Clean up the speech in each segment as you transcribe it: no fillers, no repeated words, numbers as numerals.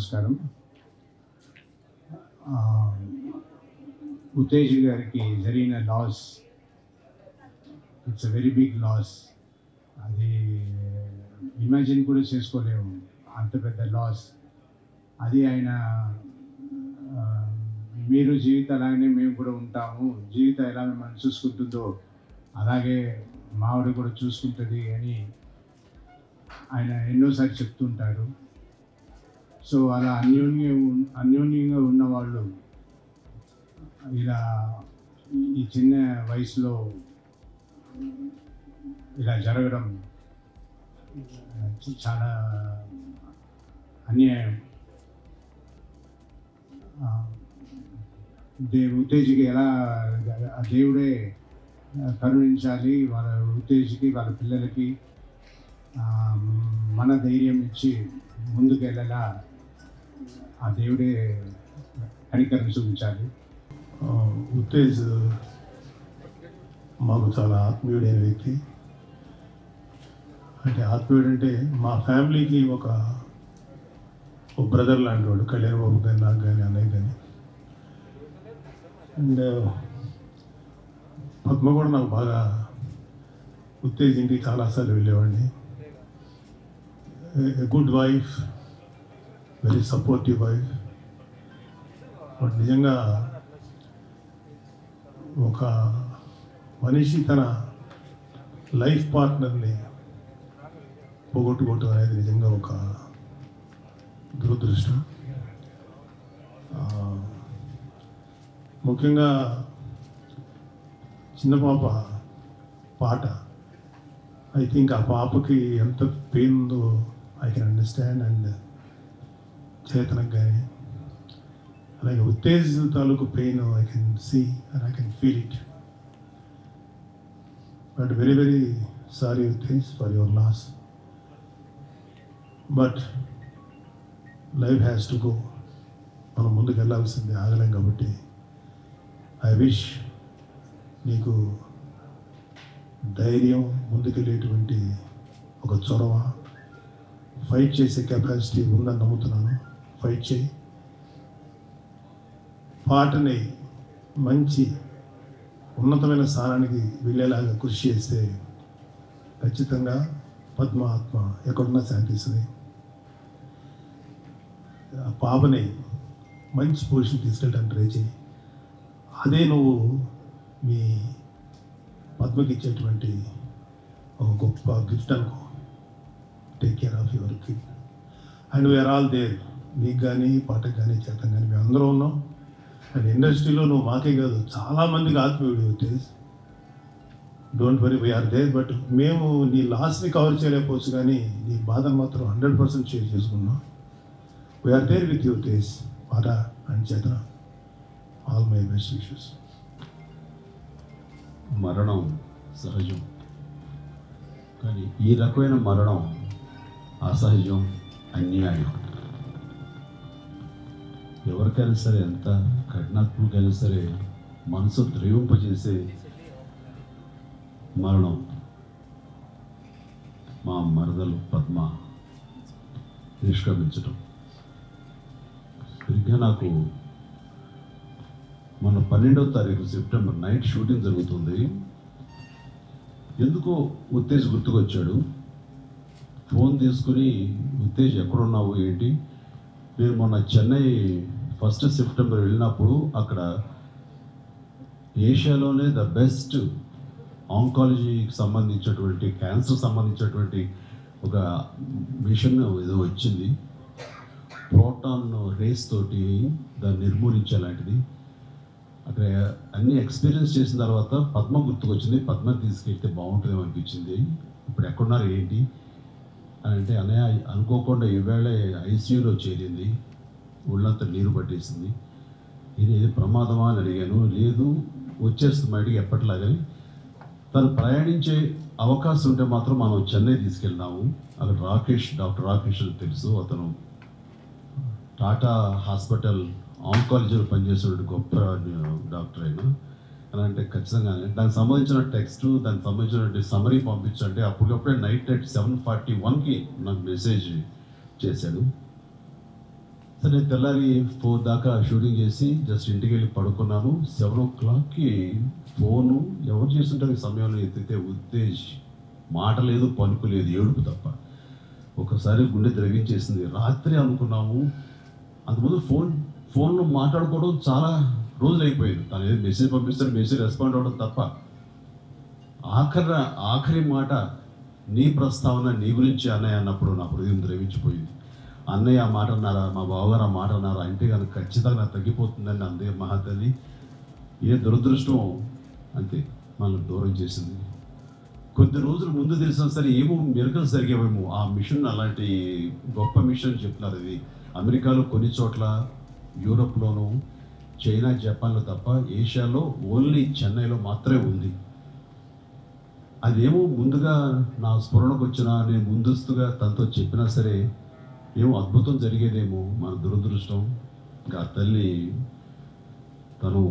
నమస్కారం. ఉత్తేజ్ గారికి జరిగిన loss, it's a very big loss. అది ఇమాజిన్ కూడా చేసుకోలేము, అంత పెద్ద లాస్. అది ఆయన మీరు జీవితం అలాగనే మేము కూడా ఉంటాము, జీవితం ఎలా మిమ్మల్ని చూసుకుంటుందో అలాగే మావిడ కూడా చూసుకుంటుంది అని ఆయన ఎన్నోసార్లు చెప్తుంటారు. సో అలా అన్యోన్యంగా ఉన్నవాళ్ళు ఇలా ఈ చిన్న వయసులో ఇలా జరగడం చాలా అన్యాయం. ఉత్తేజ్కి ఎలా దేవుడే కరుణించాలి, వాళ్ళ ఉత్తేజ్కి వాళ్ళ పిల్లలకి మన ధైర్యం ఇచ్చి ముందుకు వెళ్ళేలా ఆ దేవుడే కనికరణ చూపించాలి. ఉత్తేజ్ మాకు చాలా ఆత్మీయుడైన వ్యక్తి. అంటే ఆత్మీయుడు అంటే మా ఫ్యామిలీకి ఒక బ్రదర్ లాంటి వాడు. కళ్యాణ్ బాబు కానీ, నాకు కానీ, అన్నయ్య కానీ. అండ్ పద్మ కూడా నాకు బాగా ఉత్తేజ్ ఇంటికి చాలాసార్లు వెళ్ళేవాడిని. Good wife, very supportive wife. But నిజంగా ఒక మనిషి తన లైఫ్ పార్ట్నర్ని పోగొట్టుకోవటం అనేది నిజంగా ఒక దురదృష్టం. ముఖ్యంగా చిన్న పాట, ఐ థింక్ ఆ పాపకి ఎంత పెయిన్ ఉందో ఐ కెన్ అండర్స్టాండ్. అండ్ చేతనకు కానీ అలాగే ఉత్తేజ్ తాలూకు pain I can see and I can feel it. But very very sorry Uttej for your loss. But life has to go. మనం ముందుకు వెళ్ళాల్సిందే, ఆగలేం. కాబట్టి ఐ విష్ నీకు ధైర్యం, ముందుకెళ్ళేటువంటి ఒక చొరవ, ఫైట్ చేసే కెపాసిటీ ఉందని నమ్ముతున్నాను. ఫైట్ చేయి. పాటని మంచి ఉన్నతమైన స్థానానికి వెళ్ళేలాగా కృషి చేస్తే ఖచ్చితంగా పద్మ ఆత్మ ఎక్కడున్నా శాంతిస్తుంది. ఆ పాపని మంచి పొజిషన్ తీసుకెళ్ళడానికి ట్రై చేయి. అదే నువ్వు మీ పద్మకి ఇచ్చేటువంటి ఒక గొప్ప గిఫ్ట్ అనుకో. Take care of your kid and we're all there. నీకు కానీ, పాటకు కానీ, చేతం కానీ మేము అందరూ ఉన్నాం. అండ్ ఇండస్ట్రీలో నువ్వు మాకే కాదు, చాలామందికి ఆత్మీయుడు Uttej. Don't worry, we're there. But మేము నీ లాస్ని కవర్ చేయలేకపోవచ్చు, కానీ నీ బాధను మాత్రం 100% షేర్ చేసుకున్నాం. We're there with you Uttej. Pata and చేతన, ఆల్ మై బెస్ట్ విషెస్. మరణం సహజం, కానీ ఈ రకమైన మరణం అసహజం, అన్యాయం. ఎవరికైనా సరే, ఎంత కఠినాత్మకైనా సరే మనసు ద్రవింపజేసే మరణం. మా మరదలు పద్మ నిష్క్రమించడం సరిగ్గా నాకు మన 12వ తారీఖు సెప్టెంబర్ నైట్ షూటింగ్ జరుగుతుంది. ఎందుకో ఉత్తేజ్ గుర్తుకొచ్చాడు. ఫోన్ తీసుకుని, ఉత్తేజ్ ఎక్కడున్నావు ఏంటి? నేను మొన్న చెన్నై 1 సెప్టెంబర్ వెళ్ళినప్పుడు అక్కడ ఏషియాలోనే ద బెస్ట్ ఆంకాలజీకి సంబంధించినటువంటి, క్యాన్సర్ సంబంధించినటువంటి ఒక మిషన్ ఏదో వచ్చింది. ప్రోటాన్ రేస్ తోటి దాన్ని నిర్మూలించేలాంటిది. అక్కడ అన్నీ ఎక్స్పీరియన్స్ చేసిన తర్వాత పద్మ గుర్తుకొచ్చింది. పద్మ తీసుకెళ్తే బాగుంటుందేమో అనిపించింది. ఇప్పుడు ఎక్కడున్నారు ఏంటి అని అంటే, అన్నయ్య అనుకోకుండా ఈవేళ ఐసీయూలో చేరింది, ఒళ్ళంతా నీరు పట్టేసింది. ఇది ప్రమాదమా అని అడిగాను. లేదు, వచ్చేస్తుంది బయటికి ఎప్పటిలాగని. తను ప్రయాణించే అవకాశం ఉంటే మాత్రం మనం చెన్నై తీసుకెళ్ళినాము. అక్కడ డాక్టర్ రాకేష్ అని తెలుసు. అతను టాటా హాస్పిటల్ ఆంకాలజీలో పనిచేసేటువంటి గొప్ప డాక్టర్ అయినా. అని అంటే ఖచ్చితంగానే దానికి సంబంధించిన టెక్స్ట్, దానికి సంబంధించినటువంటి సమరీ పంపించంటే అప్పటికప్పుడే నైట్ 7:41కి నాకు మెసేజ్ చేశాడు. సరే తెల్లారి 4 దాకా షూటింగ్ చేసి జస్ట్ ఇంటికి వెళ్ళి పడుకున్నాను. 7 o'clockకి ఫోను ఎవరు చేస్తుంటారు ఈ సమయంలో ఎత్తితే ఉత్తేజ్. మాట లేదు, పలుకు లేదు, ఏడుపు తప్ప. ఒకసారి గుండె ద్రవించేసింది. రాత్రి అనుకున్నాము. అంతకుముందు ఫోన్లో మాట్లాడుకోవడం చాలా రోజులు అయిపోయింది. తను ఏదో మెసేజ్ పంపిస్తాడు, మెసేజ్ రెస్పాండ్ అవ్వడం తప్ప. ఆఖరి మాట నీ ప్రస్తావన నీ గురించి అన్నయ్య అన్నప్పుడు నా హృదయం ద్రవించిపోయింది. అన్నయ్య ఆ మాట అన్నారా, మా బావగారు ఆ మాట అన్నారా అంటే కనుక ఖచ్చితంగా నాకు తగ్గిపోతుందని అందే మహాతల్లి. ఏ దురదృష్టం అంతే మనల్ని దూరం చేసింది. కొద్ది రోజులు ముందు తెలిసిన సరే ఏమో మిరకల్స్ జరిగేవేమో. ఆ మిషన్ అలాంటి గొప్ప మిషన్ చెప్తున్నారు. ఇది అమెరికాలో కొన్ని చోట్ల, యూరోప్లోను, చైనా, జపాన్లో తప్ప ఏషియాలో ఓన్లీ చెన్నైలో మాత్రమే ఉంది. అదేమో ముందుగా నా స్ఫురణకు వచ్చినా నేను ముందస్తుగా తనతో చెప్పినా సరే ఏమో అద్భుతం జరిగేదేమో. మన దురదృష్టం ఇంకా తల్లి తను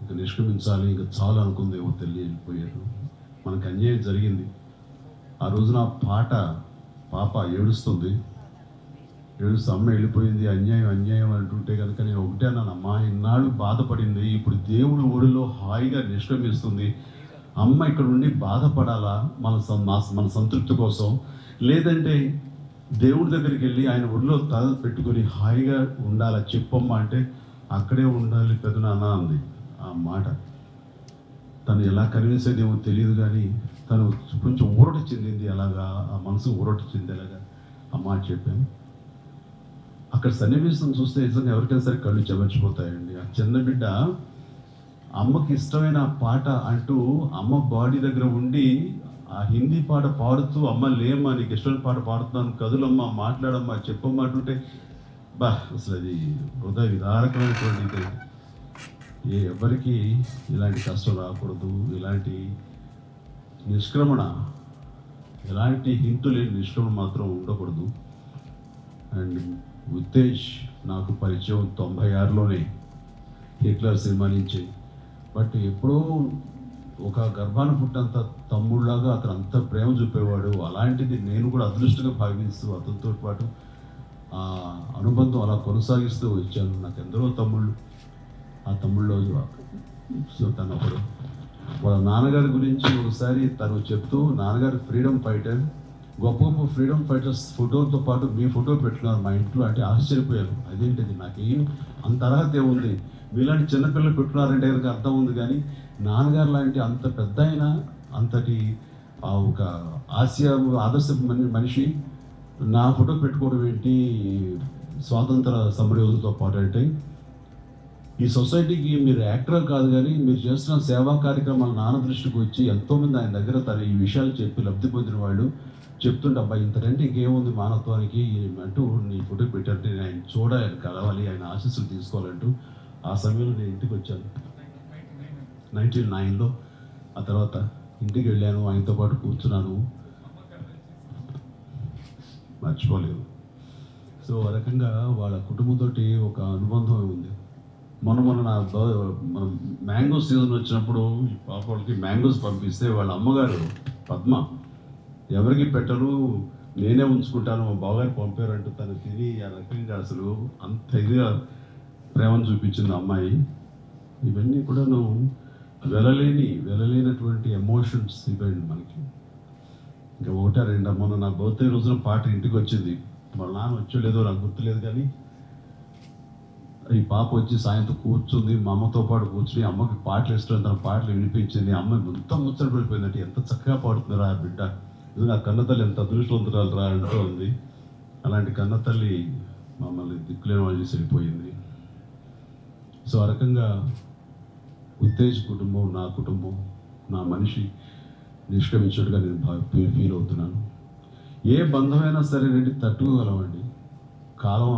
ఇంకా నిష్క్రమించాలి, ఇంకా చాలు అనుకుందేమో. తల్లి వెళ్ళిపోయారు. మనకు అన్యాయం జరిగింది. ఆ రోజున పాప ఏడుస్తూ అమ్మ వెళ్ళిపోయింది, అన్యాయం అంటుంటే కనుక నేను ఒకటే అన్నాను, అమ్మ ఇన్నాళ్ళు బాధపడింది, ఇప్పుడు దేవుడి ఊరిలో హాయిగా నిష్క్రమిస్తుంది. అమ్మ ఇక్కడ ఉండి బాధపడాలా మన సంతృప్తి కోసం, లేదంటే దేవుడి దగ్గరికి వెళ్ళి ఆయన ఊరిలో తల పెట్టుకొని హాయిగా ఉండాలా చెప్పమ్మా అంటే అక్కడే ఉండాలి పెదనాన్న అంది. ఆ మాట తను ఎలా కనిపించేదేమో తెలియదు, కానీ తను కొంచెం ఊరట చెందింది. అలాగా ఆ మనసు ఊరట చెందేలాగా ఆ మాట చెప్పాను. అక్కడ సన్నివేశం చూస్తే నిజంగా ఎవరికైనా సరే కళ్ళు చెమర్చిపోతాయండి. ఆ చిన్న బిడ్డ అమ్మకి ఇష్టమైన పాట అంటూ అమ్మ బాడీ దగ్గర ఉండి ఆ హిందీ పాట పాడుతూ, అమ్మ లేమ్మా నీకు ఇష్టమైన పాట పాడుతున్నాను, కదులమ్మా, మాట్లాడమ్మా, చెప్పమ్మా అంటుంటే అసలు అది హృదయ విదారకమైనటువంటి. ఎవరికి ఇలాంటి కష్టం రాకూడదు, ఇలాంటి నిష్క్రమణ, ఎలాంటి హింతు లేని నిష్క్రమణ మాత్రం ఉండకూడదు. అండ్ ఉత్తేజ్ నాకు పరిచయం 96లోనే హిట్లర్ సినిమా నుంచి. బట్ ఎప్పుడో ఒక గర్భాన పుట్టంత తమ్ముళ్ళలాగా అతను అంత ప్రేమ చూపేవాడు. అలాంటిది నేను కూడా అదృష్టంగా భావిస్తూ అతనితో పాటు ఆ అనుబంధం అలా కొనసాగిస్తూ వచ్చాను. నాకు ఎందరో తమ్ముళ్ళు. ఆ తమ్ముళ్ళు సో తను ఒకడు. వాళ్ళ నాన్నగారి గురించి ఒకసారి తను చెప్తూ, నాన్నగారు ఫ్రీడమ్ ఫైటర్, గొప్ప గొప్ప ఫ్రీడమ్ ఫైటర్స్ ఫోటోతో పాటు మీ ఫోటో పెట్టుకున్నారు మా ఇంట్లో అంటే ఆశ్చర్యపోయాను. అదేంటిది, నాకేం అంత అర్హత ఏముంది, మీలాంటి చిన్నపిల్లలు పెట్టుకున్నారంటే కనుక అర్థం ఉంది. కానీ నాన్నగారు లాంటి అంత పెద్ద అయినా అంతటి ఒక ఆదర్శ మనిషి నా ఫోటో పెట్టుకోవడం ఏంటి స్వాతంత్ర సమరయోధులతో పాటు అంటే, ఈ సొసైటీకి మీరు యాక్టర్ కాదు కానీ మీరు చేస్తున్న సేవా కార్యక్రమాలు నాన్న దృష్టికి వచ్చి ఎంతోమంది ఆయన దగ్గర తను ఈ విషయాలు చెప్పి లబ్ధి పొందిన వాళ్ళు చెప్తుంటే, అబ్బాయి ఇంతకంటే ఇంకేముంది మానవత్వానికి అంటూ నీ ఫోటో పెట్టంటే నేను ఆయన చూడాలి, కలవాలి, ఆయన ఆశీస్సులు తీసుకోవాలంటూ ఆ సమయంలో నేను ఇంటికి వచ్చాను 1999లో. ఆ తర్వాత ఇంటికి వెళ్ళాను, ఆయనతో పాటు కూర్చున్నాను, మర్చిపోలేదు. సో ఆ రకంగా వాళ్ళ కుటుంబంతో ఒక అనుబంధం ఉంది. మొన్న నా మ్యాంగో సీజన్ వచ్చినప్పుడు ఈ పాప వాళ్ళకి మ్యాంగోస్ పంపిస్తే వాళ్ళ అమ్మగారు పద్మ ఎవరికి పెట్టరు, నేనే ఉంచుకుంటాను, మా బావగారు పంపారంటూ తను తిని ఆ రకంగా అసలు అంత ఇదిగా ప్రేమను చూపించింది అమ్మాయి. ఇవన్నీ కూడాను వెళ్ళలేనటువంటి ఎమోషన్స్ ఇవ్వండి మనకి. ఇంకా 1-2 మొన్న నా బర్త్డే రోజున పాట ఇంటికి వచ్చింది. వాళ్ళ నాన్న వచ్చో లేదో నాకు గుర్తులేదు, కానీ ఈ పాప వచ్చి సాయంత్రం కూర్చుంది, మా అమ్మతో పాటు కూర్చుని అమ్మకి పాటలు ఇష్టం, తన పాటలు వినిపించింది. అమ్మ ఎంత ముచ్చట పడిపోయిందంటే ఎంత చక్కగా పాడుతుందిరా ఆ బిడ్డ, ఇది ఆ కన్నతల్లి ఎంత అదృష్టవంతురాలు రా అంటూ ఉంది. అలాంటి కన్నతల్లి మమ్మల్ని దిక్కులేని వాళ్ళు చేసి వెళ్ళిపోయింది. సో ఆ రకంగా ఉత్తేజ్ కుటుంబం, నా కుటుంబం, నా మనిషి నిష్క్రమించినట్టుగా నేను ఫీల్ అవుతున్నాను. ఏ బంధమైనా సరే రండి తట్టుకోగలమండి. కాలం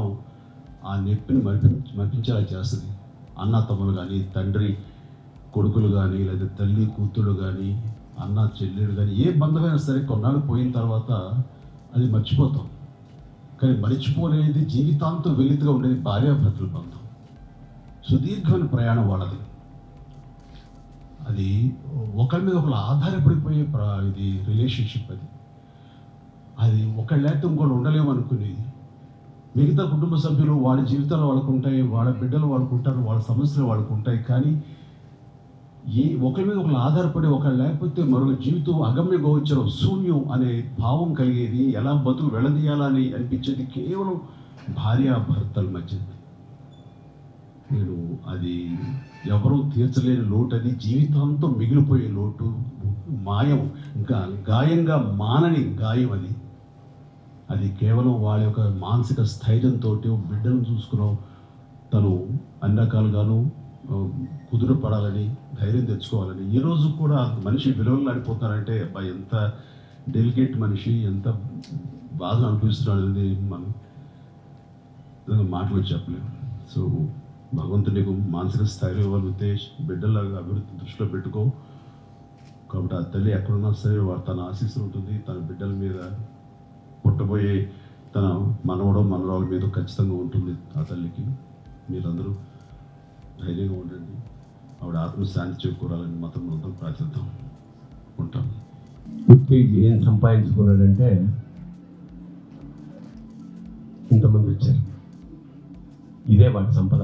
ఆ నొప్పిని మరిపించేలా చేస్తుంది. అన్న తమ్ములు కానీ, తండ్రి కొడుకులు కానీ, లేదా తల్లి కూతుళ్ళు కానీ, అన్న చెల్లెలు కానీ, ఏ బంధమైనా సరే కొన్నాళ్ళు పోయిన తర్వాత అది మర్చిపోతాం. కానీ మర్చిపోలేనిది జీవితాంతం వెలితిగా ఉండేది భార్యాభర్తల బంధం. సుదీర్ఘమైన ప్రయాణం వాళ్ళది. అది ఒకరి మీద ఒకరు ఆధారపడిపోయే ఇది రిలేషన్షిప్. అది ఒకళ్ళు లేకపోతే ఇంకోళ్ళు ఉండలేము అనుకునేది. మిగతా కుటుంబ సభ్యులు వాళ్ళ జీవితాలు వాళ్ళకు ఉంటాయి, వాళ్ళ బిడ్డలు వాళ్ళకు ఉంటారు, వాళ్ళ సమస్యలు వాళ్ళకు ఉంటాయి. కానీ ఒకరి మీద ఒకరు ఆధారపడి ఒకరు లేకపోతే మరొక జీవితం అగమ్య గోచరం శూన్యం అనే భావం కలిగేది, ఎలా బతుకు వెళ్ళదీయాలని అనిపించేది కేవలం భార్యాభర్తల మధ్య. నేను అది ఎవరూ తీర్చలేని లోటు, అది జీవితాంతం మిగిలిపోయే లోటు, మాయం, ఇంకా గాయంగా మానని గాయం అది. అది కేవలం వాళ్ళ యొక్క మానసిక స్థైర్యంతో బిడ్డలను చూసుకున్నాం తను అన్ని రకాలుగాను కుదురపడాలని, ధైర్యం తెచ్చుకోవాలని. ఈరోజు కూడా మనిషి విలువలు ఆడిపోతున్నారంటే అబ్బాయి ఎంత డెలికేట్ మనిషి, ఎంత బాధను అనిపిస్తున్నాడు అనేది మనం మాటలు చెప్పలేము. సో భగవంతుడు నీకు మానసిక స్థైర్యం ఇవ్వాలి ఉద్దేశ్, బిడ్డలాగా అభివృద్ధి దృష్టిలో పెట్టుకో. కాబట్టి ఆ తల్లి ఎక్కడున్నా సరే వాడు తన ఆశీస్సులు ఉంటుంది, తన బిడ్డల మీద పుట్టబోయే తన మనవరాల మీద ఖచ్చితంగా ఉంటుంది ఆ తల్లికి. మీరందరూ ధైర్యంగా ఉండండి, ఆవిడ ఆత్మశాంతి చేకూరాలని మాత్రం అందరం ప్రార్థిద్దాం. ఉంటాం. ఉత్తేజ్ ఏం సంపాదించుకున్నాడంటే ఇంతమంది వచ్చారు, ఇదే వాటి సంపద.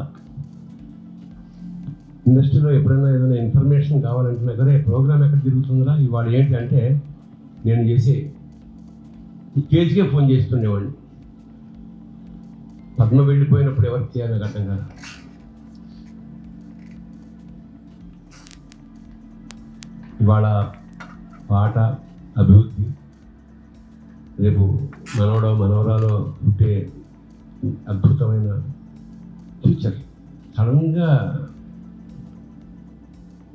ఇండస్ట్రీలో ఎప్పుడైనా ఏదైనా ఇన్ఫర్మేషన్ కావాలంటే కదా ప్రోగ్రామ్ ఎక్కడ తిరుగుతుందా ఇవాళ ఏంటి అంటే నేను చేసే కేజీకే ఫోన్ చేస్తుండేవాడిని. పద్మ వెళ్ళిపోయినప్పుడు ఎవరికి చేయాలి నాకు అర్థం కాదు. ఇవాళ పాట అభివృద్ధి, రేపు మనవరాలో పుట్టే అద్భుతమైన ఫ్యూచర్ సడన్గా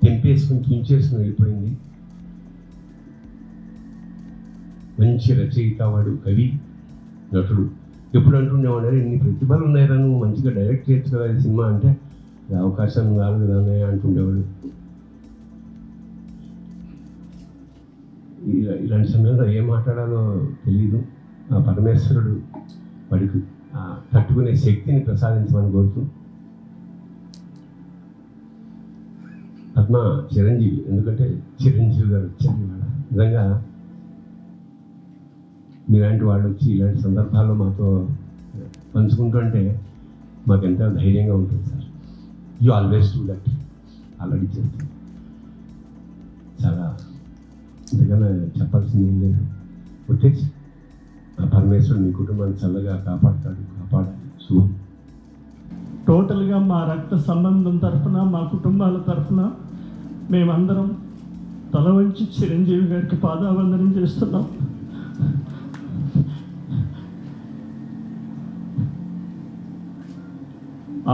తెంపేసుకుని తుంచేసుకుని వెళ్ళిపోయింది. మంచి రచయిత, వాడు కవి, నటుడు. ఎప్పుడు అంటుండేవాడు ఇన్ని ప్రతిభలు ఉన్నాయరా, నువ్వు మంచిగా డైరెక్ట్ చేయొచ్చు కదా ఈ సినిమా అంటే, అవకాశం కాదు కదా అన్నయ్య అంటుండేవాడు. ఇలాంటి సమయంలో ఏం మాట్లాడాలో తెలియదు. ఆ పరమేశ్వరుడు వాడికి తట్టుకునే శక్తిని ప్రసాదించమని కోరుతూ, పద్మ చిరంజీవి, ఎందుకంటే చిరంజీవి గారు వచ్చారు ఇవాళ. నిజంగా మీలాంటి వాళ్ళు వచ్చి ఇలాంటి సందర్భాల్లో మాతో పంచుకుంటుంటే మాకు ఎంతో ధైర్యంగా ఉంటుంది sir. You always do that. Already చేస్తాం. చాలా ఇంతకన్నా చెప్పాల్సింది ఏం లేదు. వచ్చేసి ఆ పరమేశ్వరుడు మీ కుటుంబాన్ని చల్లగా కాపాడాలి. శుభం. టోటల్గా మా రక్త సంబంధం తరఫున, మా కుటుంబాల తరఫున మేమందరం తల వంచి చిరంజీవి గారికి పాదావందనం చేస్తున్నాం.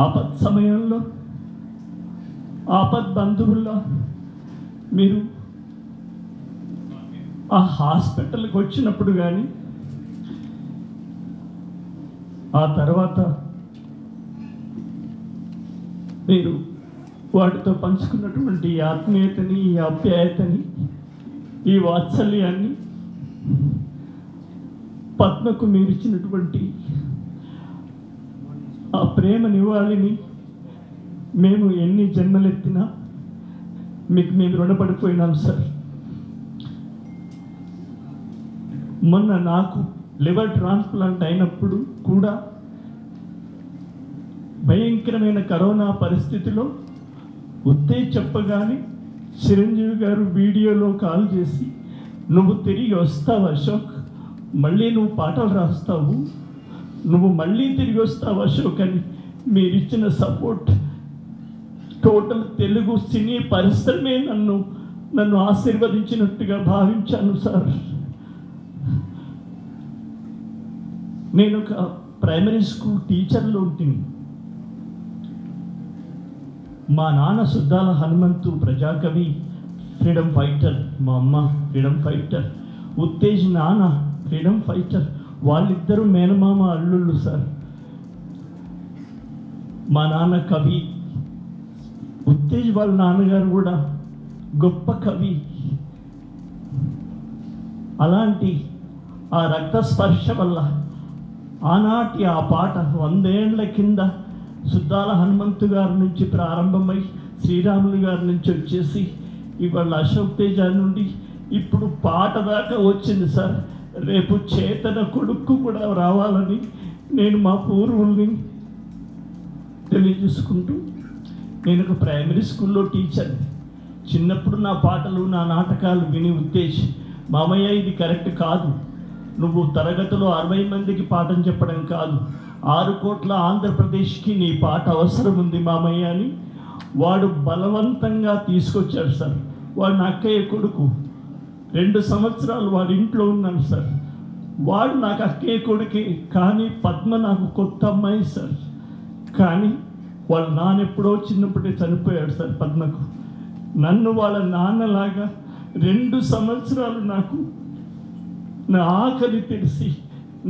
ఆపత్ సమయంలో, ఆపత్ బంధువుల్లో మీరు ఆ హాస్పిటల్కి వచ్చినప్పుడు కానీ, ఆ తర్వాత మీరు వాటితో పంచుకున్నటువంటి ఈ ఆత్మీయతని, ఈ ఆప్యాయతని, ఈ వాత్సల్యాన్ని, పద్మకు మీరు ఇచ్చినటువంటి ఆ ప్రేమ నివాళిని మేము ఎన్ని జన్మలెత్తినా మీకు మేము రుణపడిపోయినాం సార్. మొన్న నాకు లివర్ ట్రాన్స్ప్లాంట్ అయినప్పుడు కూడా భయంకరమైన కరోనా పరిస్థితిలో ఉత్తేజ్ చెప్పగానే చిరంజీవి గారు వీడియోలో కాల్ చేసి, నువ్వు తిరిగి వస్తావు అశోక్, మళ్ళీ నువ్వు పాటలు రాస్తావు, నువ్వు మళ్ళీ తిరిగి వస్తావు అశోక్ అని మీరిచ్చిన సపోర్ట్, టోటల్ తెలుగు సినీ పరిశ్రమే నన్ను ఆశీర్వదించినట్టుగా భావించాను సార్. నేను ఒక ప్రైమరీ స్కూల్ టీచర్లో ఉంటుంది. మా నాన్న సుద్దాల హనుమంతు ప్రజాకవి, ఫ్రీడమ్ ఫైటర్. మా అమ్మ ఫ్రీడమ్ ఫైటర్. ఉత్తేజ్ నాన్న ఫ్రీడమ్ ఫైటర్. వాళ్ళిద్దరూ మేనమామ అల్లుళ్ళు సార్. మా నాన్న కవి, ఉత్తేజ్ వాళ్ళ నాన్నగారు కూడా గొప్ప కవి. అలాంటి ఆ రక్త స్పర్శ వల్ల ఆనాటి ఆ పాట 100 ఏళ్ల కింద సుద్దాల హనుమంతు గారి నుంచి ప్రారంభమై శ్రీరాములు గారి నుంచి వచ్చేసి ఇవాళ అశోక్ తేజ నుండి ఇప్పుడు పాట దాకా వచ్చింది సార్. రేపు చేతన కొడుకు కూడా రావాలని నేను మా పూర్వుల్ని తెలియజేసుకుంటూ, నేను ఒక ప్రైమరీ స్కూల్లో టీచర్ని. చిన్నప్పుడు నా పాటలు, నా నాటకాలు విని ఉద్దేశి, మామయ్య ఇది కరెక్ట్ కాదు, నువ్వు తరగతిలో 60 మందికి పాఠం చెప్పడం కాదు, 6 కోట్ల ఆంధ్రప్రదేశ్కి నీ పాట అవసరం ఉంది మామయ్య అని వాడు బలవంతంగా తీసుకొచ్చాడు సార్. వాడు నా అక్కయ్య కొడుకు, 2 సంవత్సరాలు వాడి ఇంట్లో ఉన్నాను సార్. వాడు నాకు అక్కయ్య కొడుకే, కానీ పద్మ నాకు కొత్త అమ్మాయి సార్. కానీ వాళ్ళ నాన్న ఎప్పుడో చిన్నప్పుడే చనిపోయాడు సార్ పద్మకు. నన్ను వాళ్ళ నాన్నలాగా 2 సంవత్సరాలు నాకు నా ఆకలి తెలిసి,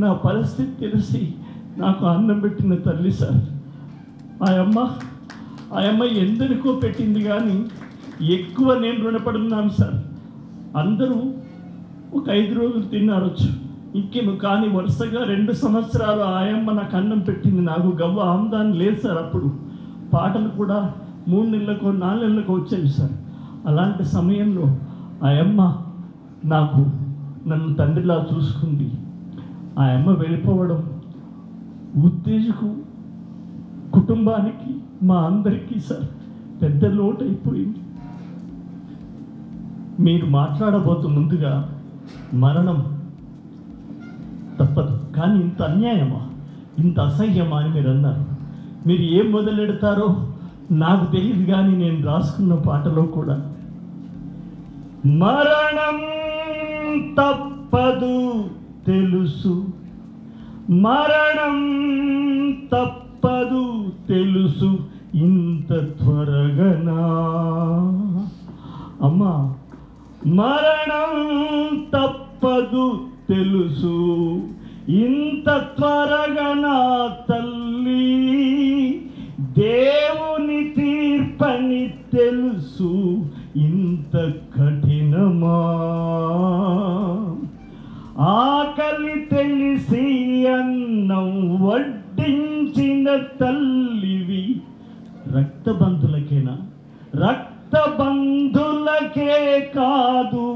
నా పరిస్థితి తెలిసి నాకు అన్నం పెట్టిన తల్లి సార్. ఆ అమ్మ ఎందరికో పెట్టింది, కానీ ఎక్కువ నేను రుణపడున్నాను సార్. అందరూ ఒక 5 రోజులు తిన్నారొచ్చు, ఇంకేమో, కానీ వరుసగా 2 సంవత్సరాలు ఆయమ్మ నాకు అన్నం పెట్టింది. నాకు గవ్వ ఆమ్దాన్ని లేదు సార్. అప్పుడు పాటలు కూడా 3 నెలలకో 4 నెలలకో వచ్చేవి సార్. అలాంటి సమయంలో ఆయమ్మ నన్ను తండ్రిలా చూసుకుంది. ఆయమ్మ వెళ్ళిపోవడం ఉత్తేజకు కుటుంబానికి, మా అందరికీ సార్ పెద్ద లోటు అయిపోయింది. మీరు మాట్లాడబోతు ముందుగా మరణం తప్పదు, కానీ ఇంత అన్యాయమా, ఇంత అసహ్యమా అని మీరు అన్నారు. మీరు ఏం మొదలెడతారో నాకు తెలియదు, కానీ నేను రాసుకున్న పాటలో కూడా మరణం తప్పదు తెలుసు, మరణం తప్పదు తెలుసు, ఇంత త్వరగనా అమ్మా, మరణం తప్పదు తెలుసు, ఇంత త్వరగా నా తల్లి, దేవుని తీర్పని తెలుసు, ఇంత కఠినమా, ఆకలి తెలిసి అన్నం వడ్డించిన తల్లివి, రక్తబంధులకేనా, రక్తబంధులకే కాదు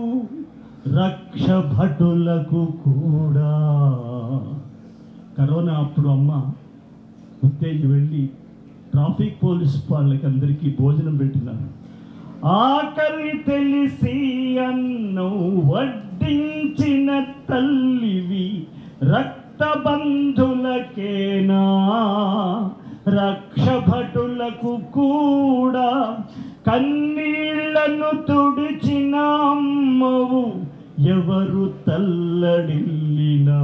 రక్ష భటులకు కూడా. కరోనా అప్పుడు అమ్మ ఉత్తేజి వెళ్ళి ట్రాఫిక్ పోలీస్ వాళ్ళకి అందరికీ భోజనం పెట్టినారు. ఆకలి తెలిసి అన్నం వడ్డించిన తల్లివి, రక్తబంధులకేనా రక్ష భటులకు కూడా, కన్నీళ్లను తుడిచిన అమ్మవు ఎవరు తల్లడిల్లినా,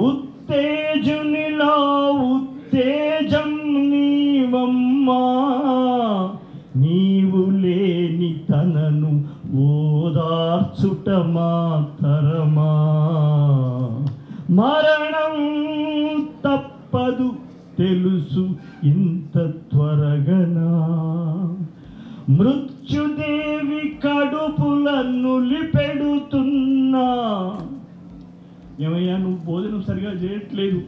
ఉత్తేజునిలో ఉత్తేజం నీవమ్మా, నీవు లేని తనను ఓదార్చుట మాతరమా, మరణం తప్పదు తెలుసు ఇంత త్వరగనా, మృత్యుదేవి కడుపులను లిపెడుతున్నా. ఏమయ్యా నువ్వు భోజనం సరిగా చేయట్లేదు,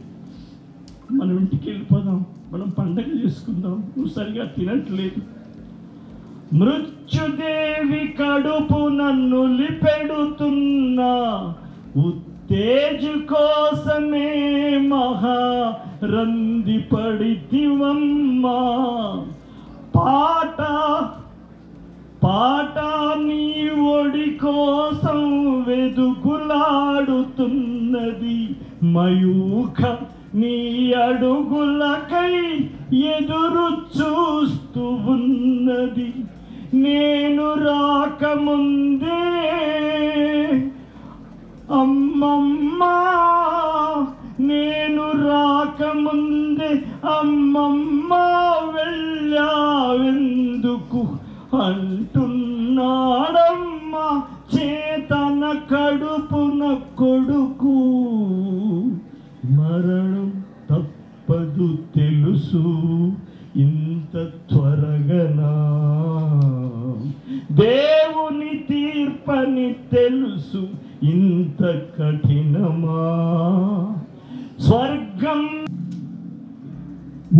మనం ఇంటికి వెళ్ళిపోదాం, మనం పండగ చేసుకుందాం, నువ్వు సరిగా తినట్లేదు. మృత్యుదేవి కడుపు నన్ను లిపెడుతున్నా, ఉత్తేజు కోసమే మహా రంది పడితివమ్మా, పాట పాట నీ ఒడి కోసం వెదుకులాడుతున్నది, మయూఖ నీ అడుగులకై ఎదురు చూస్తూ ఉన్నది, నేను రాకముందే అమ్మమ్మా, నేను రాకముందే అమ్మమ్మా వెళ్ళావెందుకు అంటున్నాడమ్మా చేతన కడుపున కొడుకు, మరణం తప్పదు తెలుసు ఇంత త్వరగనా, దేవుని తీర్పని తెలుసు ఇంత కఠినమా, స్వర్గం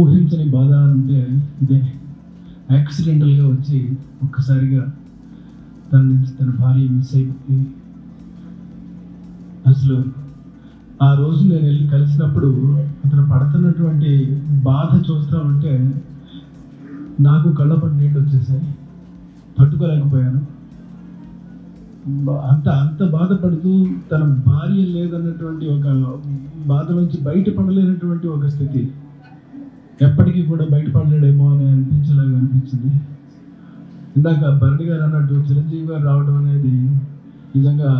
ఊహించని బాధ అంటే ఇదే. యాక్సిడెంటల్గా వచ్చి ఒక్కసారిగా తన భార్య మిస్ అయిపోయి, అసలు ఆ రోజు నేను వెళ్ళి కలిసినప్పుడు అతను పడుతున్నటువంటి బాధ చూస్తూ ఉంటే నాకు కళ్ళపడి నీళ్ళు వచ్చేసాయి, తట్టుకోలేకపోయాను. అంత బాధపడుతూ తన భార్య లేదన్నటువంటి ఒక బాధ నుంచి బయటపడలేనటువంటి ఒక స్థితి, ఎప్పటికీ కూడా బయటపడలేడేమో అని అనిపించేలాగా అనిపించింది. ఇందాక భరణి గారు అన్నట్టు చిరంజీవి గారు రావడం అనేది నిజంగా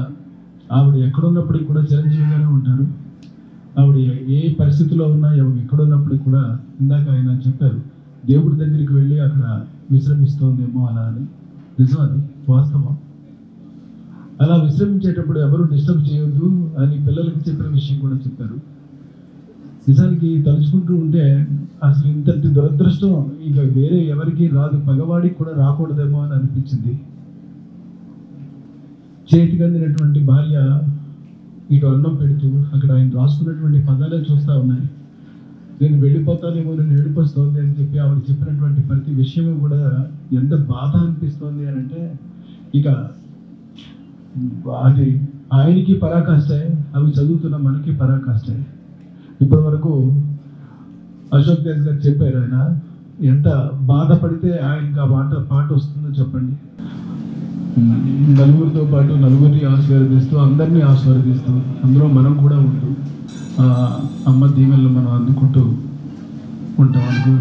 ఆవిడ ఎక్కడున్నప్పటికీ కూడా చిరంజీవి గారే ఉంటారు. ఆవిడ ఏ పరిస్థితిలో ఉన్నా ఎక్కడున్నప్పటికీ కూడా ఇందాక ఆయన చెప్పారు దేవుడి దగ్గరికి వెళ్ళి అక్కడ విశ్రమిస్తోందేమో అలా అని. నిజం, అది వాస్తవం. అలా విశ్రమించేటప్పుడు ఎవరు డిస్టర్బ్ చేయొద్దు అని పిల్లలకి చెప్పిన విషయం కూడా చెప్పారు. నిజానికి తలుచుకుంటూ ఉంటే అసలు ఇంతటి దురదృష్టం ఇక వేరే ఎవరికి రాదు, పగవాడికి కూడా రాకూడదేమో అని అనిపించింది. చేతికి అందినటువంటి భార్య ఇటు అన్నం పెడుతూ అక్కడ ఆయన రాసుకున్నటువంటి పదాలే చూస్తూ ఉన్నాయి. నేను వెళ్ళిపోతానేమో, నేను ఏడిపోస్తోంది అని చెప్పి ఆవిడ చెప్పినటువంటి ప్రతి విషయము కూడా ఎంత బాధ అనిపిస్తోంది అని అంటే ఇక అది ఆయనకి పరాకాష్టే, అవి చదువుతున్న మనకి పరాకాష్టే. ఇప్పటి వరకు అశోక్ తేజ్ గారు చెప్పారు, ఆయన ఎంత బాధపడితే ఆయనకి ఆ పాట వస్తుందో చెప్పండి. నలుగురితో పాటు నలుగురిని ఆశీర్వదిస్తూ, అందరినీ ఆశీర్వదిస్తూ, అందులో మనం కూడా ఉంటూ అమ్మ దీవెనలు మనం అందుకుంటూ ఉంటాం అనుకు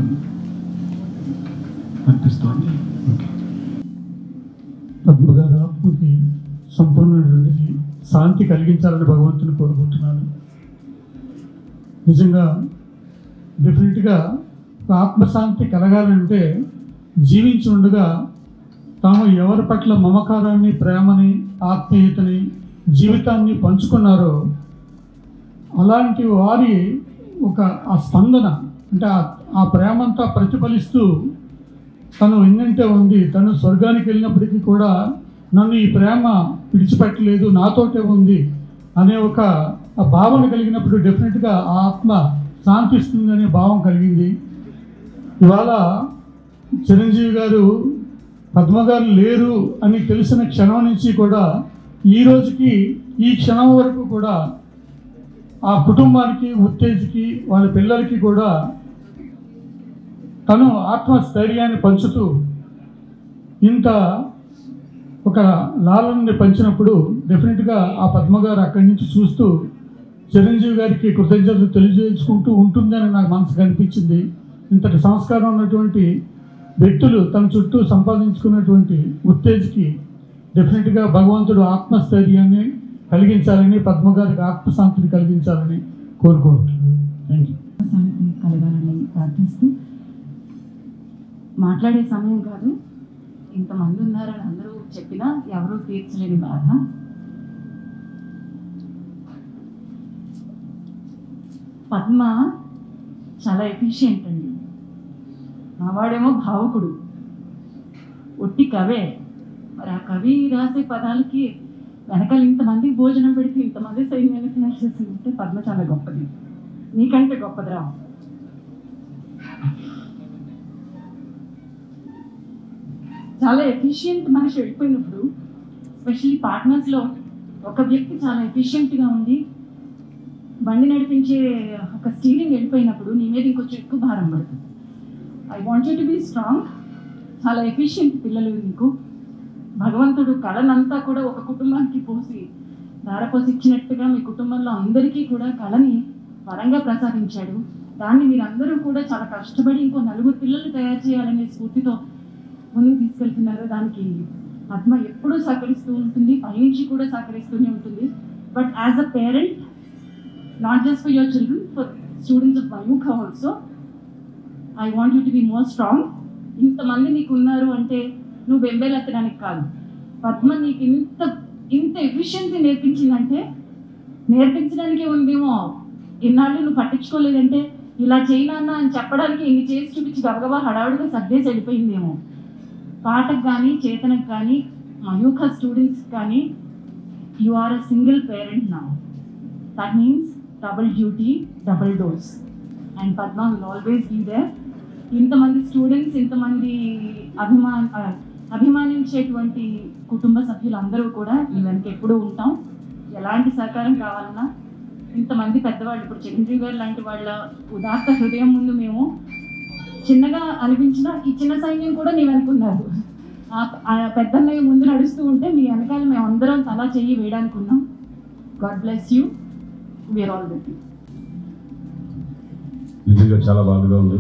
అనిపిస్తోంది. ఓకే, పద్మ గారు ఆత్మకి సంపూర్ణమైనటువంటి శాంతి కలిగించాలని భగవంతుని కోరుకుంటున్నాను. నిజంగా డెఫినెట్గా ఆత్మశాంతి కలగాలంటే జీవించి ఉండగా తాము ఎవరి పట్ల మమకారాన్ని, ప్రేమని, ఆత్మీయతని, జీవితాన్ని పంచుకున్నారో అలాంటి వారి ఒక ఆ స్పందన అంటే ఆ ప్రేమంతా ప్రతిఫలిస్తూ తను ఎన్నంటే ఉంది, తను స్వర్గానికి వెళ్ళినప్పటికీ కూడా నన్ను ఈ ప్రేమ విడిచిపెట్టలేదు, నాతోటే ఉంది అనే ఒక భావన కలిగినప్పుడు డెఫినెట్గా ఆ ఆత్మ శాంతిస్తుంది అనే భావం కలిగింది. ఇవాళ చిరంజీవి గారు పద్మ గారు లేరు అని తెలిసిన క్షణం నుంచి కూడా ఈ రోజుకి ఈ క్షణం వరకు కూడా ఆ కుటుంబానికి, ఉత్తేజకి, వాళ్ళ పిల్లలకి కూడా తను ఆత్మస్థైర్యాన్ని పంచుతూ ఇంత ఒక లాలనని పంచినప్పుడు డెఫినెట్గా ఆ పద్మగారు అక్కడి నుంచి చూస్తూ చిరంజీవి గారికి కృతజ్ఞతలు తెలియజేసుకుంటూ ఉంటుందని నాకు మనసుకు అనిపించింది. ఇంతటి సంస్కారం ఉన్నటువంటి వ్యక్తులు తన చుట్టూ సంపాదించుకున్నటువంటి ఉత్తేజకి డెఫినెట్గా భగవంతుడు ఆత్మస్థైర్యాన్ని కలిగించాలని, పద్మగారికి ఆత్మశాంతిని కలిగించాలని కోరుకుంటున్నాను. Thank you. శాంతి కలగాలని ప్రార్థిస్తూ, మాట్లాడే సమయం కాదు, ఇంతమంది ఉన్నారని అందరూ చెప్పినా ఎవరూ తీర్చలేని బాధ. పద్మ చాలా ఎఫిషియెంట్ అండి. మావాడేమో భావుకుడు, ఒట్టి కవే. మరి ఆ కవి రాసే పదాలకి వెనకాల ఇంతమందికి భోజనం పెడితే ఇంతమంది సైన్యాన్ని తయారు చేసిందంటే పద్మ చాలా గొప్పది, నీకంటే గొప్పదిరా. చాలా ఎఫిషియెంట్ మనిషి వెళ్ళిపోయినప్పుడు, ఎస్పెషల్లీ పార్ట్నర్స్లో ఒక వ్యక్తి చాలా ఎఫిషియెంట్గా ఉండి బండి నడిపించే ఒక స్టీరింగ్ వెళ్ళిపోయినప్పుడు నీ మీద ఇంకొంచెం ఎక్కువ భారం పడుతుంది. I want you to be strong. చాలా ఎఫిషియెంట్ పిల్లలు నీకు. భగవంతుడు కళనంతా కూడా ఒక కుటుంబానికి పోసి ధారపోసి ఇచ్చినట్టుగా మీ కుటుంబంలో అందరికీ కూడా కళని వరంగా ప్రసాదించాడు. దాన్ని మీరందరూ కూడా చాలా కష్టపడి ఇంకో 4 పిల్లలు తయారు చేయాలనే స్ఫూర్తితో ముందుకు తీసుకెళ్తున్నారు. దానికి పద్మ ఎప్పుడూ సహకరిస్తూ ఉంటుంది, పైనుంచి కూడా సహకరిస్తూనే ఉంటుంది. But as a parent, not just for your children, for students of Mayukha also, I want you to be more strong. ఇంతమంది నీకు ఉన్నారు అంటే నువ్వు బెంబేలెత్తడానికి కాదు. పద్మ నీకు ఇంత ఎఫిషియన్సీ నేర్పించిందంటే నేర్పించడానికే ఉందేమో. ఇన్నాళ్ళు నువ్వు పట్టించుకోలేదంటే ఇలా చేయనన్నా అని చెప్పడానికి ఇన్ని చేసి చూపించి గబగబా హడావుడిగా సర్దేసి వెళ్ళిపోయిందేమో. పాటకు కానీ, చేతనకు కానీ, మయూఖ స్టూడెంట్స్కి కానీ you are a single parent now. That means double duty, double dose. And Padma will always be there. ఇంతమంది స్టూడెంట్స్, ఇంతమంది అభిమానించేటువంటి కుటుంబ సభ్యులందరూ కూడా నీ వెనక ఎప్పుడూ ఉంటాం. ఎలాంటి సహకారం కావాలన్నా ఇంతమంది పెద్దవాళ్ళు, ఇప్పుడు చిరంజీవి గారు లాంటి వాళ్ళ ఉదాత్త హృదయం ముందు మేము చిన్నగా అనిపించిన ఈ చిన్న సైన్యం కూడా నేను అనుకున్నారు. ఆ పెద్దన్నయ్య ముందు నడుస్తూ ఉంటే మీ వెనకాల మేము అందరం తలా చెయ్యి వేయడానికి ఉన్నాం. God bless you, we're all with you. నిజంగా చాలా బాధగా ఉంది.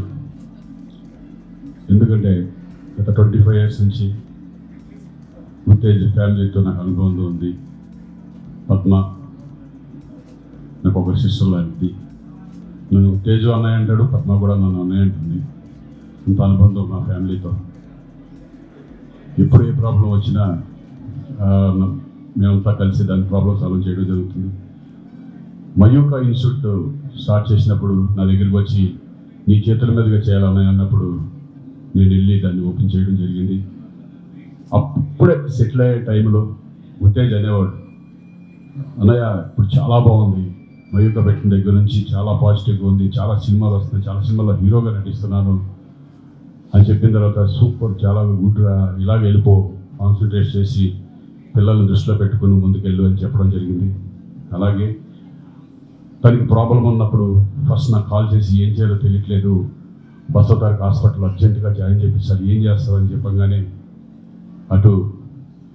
ఎందుకంటే గత 25 years నుంచి ఉత్తేజ్ ఫ్యామిలీతో నాకు అనుభవం ఉంది. పద్మ నాకు ఒక సిస్టర్ లాంటిది. నన్ను తేజు అన్నయ్య అంటాడు, పద్మ కూడా నన్ను అన్నయ్య అంటుంది. ఇంత అనుబంధం మా ఫ్యామిలీతో. ఎప్పుడు ఏ ప్రాబ్లం వచ్చినా మేమంతా కలిసి దాని ప్రాబ్లం సాల్వ్ చేయడం జరుగుతుంది. మయూకా ఇన్స్టిట్యూట్ స్టార్ట్ చేసినప్పుడు నా దగ్గరికి వచ్చి నీ చేతుల మీదుగా చేయాలన్నాయి అన్నప్పుడు నేను వెళ్ళి దాన్ని ఓపెన్ చేయడం జరిగింది. అప్పుడే సెటిల్ అయ్యే టైంలో ఉత్తేజ్ అనేవాడు, అన్నయ్య ఇప్పుడు చాలా బాగుంది, మయూక పెట్టిన దగ్గర నుంచి చాలా పాజిటివ్గా ఉంది, చాలా సినిమాలు వస్తున్నాయి, చాలా సినిమాల్లో హీరోగా నటిస్తున్నాను అని చెప్పిన తర్వాత సూపర్, చాలా గుడ్గా, ఇలాగ వెళ్ళిపో, కాన్సన్ట్రేట్ చేసి పిల్లల్ని దృష్టిలో పెట్టుకుని ముందుకెళ్ళు అని చెప్పడం జరిగింది. అలాగే తనకి ప్రాబ్లం ఉన్నప్పుడు ఫస్ట్ నాకు కాల్ చేసి ఏం చేయాలో తెలియట్లేదు, బసవతారక హాస్పిటల్ అర్జెంటుగా జాయిన్ చేపిస్తారు, ఏం చేస్తారని చెప్పగానే అటు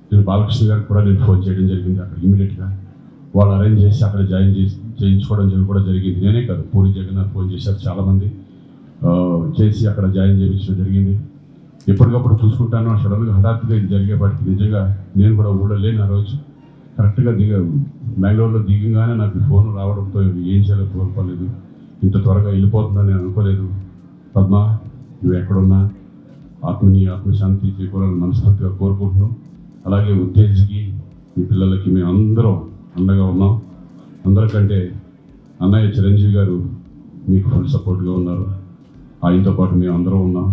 నేను బాలకృష్ణ గారికి కూడా నేను ఫోన్ చేయడం జరిగింది. అక్కడ ఇమీడియట్గా వాళ్ళు అరేంజ్ చేసి అక్కడ చేయించుకోవడం కూడా జరిగింది. నేనే కాదు, పూరి జగన్నాథ్ ఫోన్ చేశారు, చాలామంది చేసి అక్కడ జాయిన్ చేయించడం జరిగింది. ఎప్పటికప్పుడు చూసుకుంటాను. సడన్గా హఠాత్తుగా ఇది జరిగేపాటికి నిజంగా నేను కూడా ఊళ్ళో లేని ఆ రోజు కరెక్ట్గా బెంగళూరులో దిగంగానే నాకు ఫోన్ రావడంతో ఏం చేయాలో కోరుకోలేదు. ఇంత త్వరగా వెళ్ళిపోతుందని నేను అనుకోలేదు. పద్మ, నువ్వు ఎక్కడున్నా ఆత్మశాంతి చేకూరాలని మనస్ఫూర్తిగా కోరుకుంటున్నాం. అలాగే ఉత్తేజ్కి, మీ పిల్లలకి మేము అందరం అండగా ఉన్నాం. అందరికంటే అన్నయ్య చిరంజీవి గారు మీకు ఫుల్ సపోర్ట్గా ఉన్నారు. ఆయనతో పాటు మేము అందరం ఉన్నాం.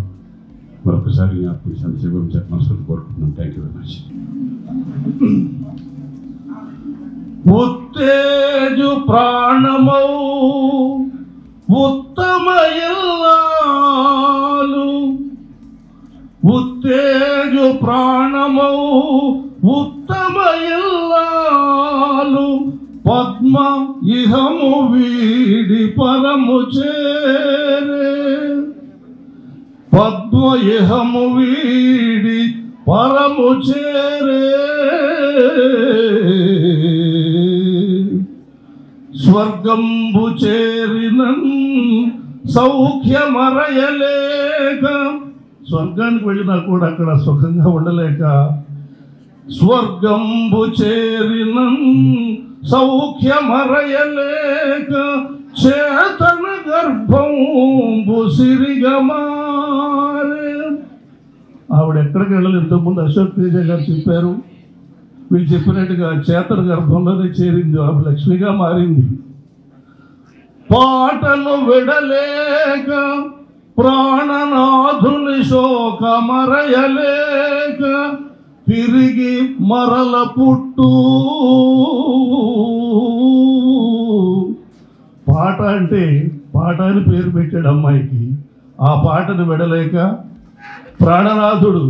మరొకసారి ఆత్మశాంతి చేకూరాలని మనస్ఫూర్తి కోరుకుంటున్నాం. Thank you very much. Uttej ప్రాణమౌ ఉత్తమ ఇల్లాలు, ఉత్తేజు ప్రాణమౌ ఉత్తమ ఇల్లాలు, పద్మ ఇహము వీడి పరము చేరే, పద్మ ఇహము వీడి పరము చేరే, స్వర్గంబు చేరినన్ సౌఖ్యమరయలేక, స్వర్గానికి వెళ్ళినా కూడా అక్కడ సుఖంగా ఉండలేక, స్వర్గంబు చేరినన్ సౌఖ్యమరయలేక, చేతన గర్భంబు సిరిగమారే. ఆవిడ ఎక్కడికి వెళ్ళాలి, ఇంతకుముందు అశోక్ తేజ గారు చెప్పారు, వీళ్ళు చెప్పినట్టుగా చేతన గర్భంలోనే చేరింది, ఆమె లక్ష్మిగా మారింది. పాటను విడలేక ప్రాణనాథుని శోకమరయలేక, తిరిగి మరల పుట్టు. పాట అంటే పాట అని పేరు పెట్టాడు అమ్మాయికి. ఆ పాటను విడలేక ప్రాణనాథుడు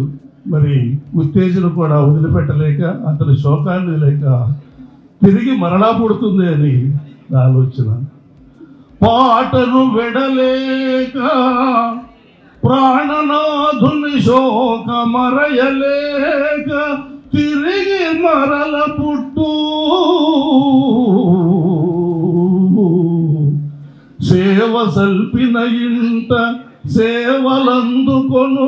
మరి ఉత్తేజను కూడా వదిలిపెట్టలేక, అతని శోకాన్ని లేక తిరిగి మరలా పుడుతుంది అని ఆలోచన. పాటను విడలేక ప్రాణనాథుని శోకమరయలేక, తిరిగి మరల పుట్టు. సేవ సల్పిన ఇంట సేవలందుకొను.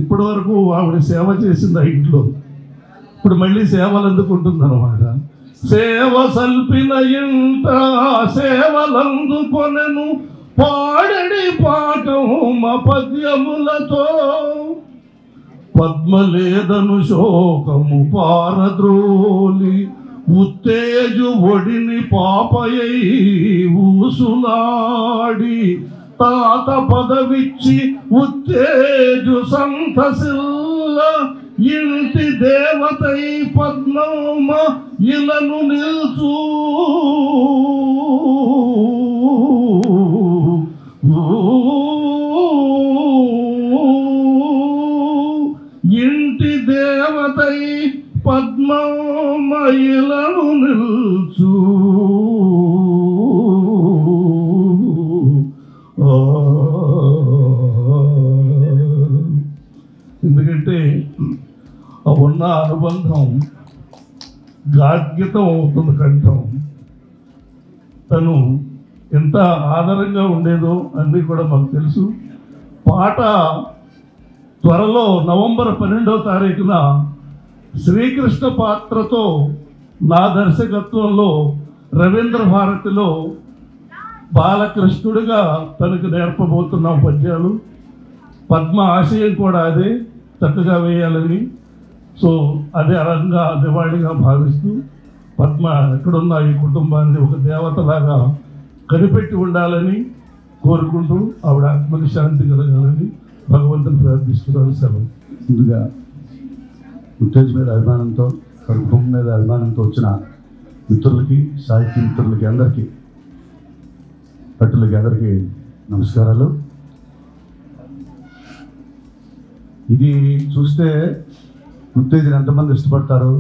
ఇప్పటి వరకు ఆవిడ సేవ చేసింది ఆ ఇంట్లో, ఇప్పుడు మళ్ళీ సేవలు అందుకుంటుంది అనమాట. సేవ సల్పిన ఇంట సేవలందుకొనెను, పాడడి పాఠమ పద్యములతో, పద్మలేదను శోకము పారద్రోలి, ఉత్తేజు ఒడిని పాపయై ఊసులాడి, తాత పదవిచ్చి ఉత్తేజు సంతసిల్ల, ఇంటి దేవతై పద్మమ ఇలను నిల్చు. ఇంటి దేవతై పద్మమయలను నిల్చు ఎందుకంటే ఉన్న అనుబంధం గాద్యతం అవుతుంది కంఠం. తను ఎంత ఆదరంగా ఉండేదో అన్నీ కూడా మాకు తెలుసు. పాట త్వరలో నవంబర్ 12వ తారీఖున శ్రీకృష్ణ పాత్రతో నా దర్శకత్వంలో రవీంద్ర భారతిలో బాలకృష్ణుడిగా తనకు నేర్పబోతున్నాం పద్యాలు. పద్మ ఆశయం కూడా అదే, చక్కగా వేయాలని. సో అదే అరంగా నివాళిగా భావిస్తూ పద్మ ఎక్కడున్న ఈ కుటుంబాన్ని ఒక దేవతలాగా కనిపెట్టి ఉండాలని కోరుకుంటూ ఆవిడ ఆత్మకి శాంతి కలగాలని భగవంతుని ప్రార్థిస్తున్నాను. సెలవు. ముందుగా ఉత్తేజ్ మీద అభిమానంతో, కుటుంబం మీద అభిమానంతో వచ్చిన మిత్రులకి, సాహిత్య మిత్రులకి, అందరికీ, భటులకి అందరికీ నమస్కారాలు. ఇది చూస్తే ఉత్తేజని ఎంతమంది ఇష్టపడతారు,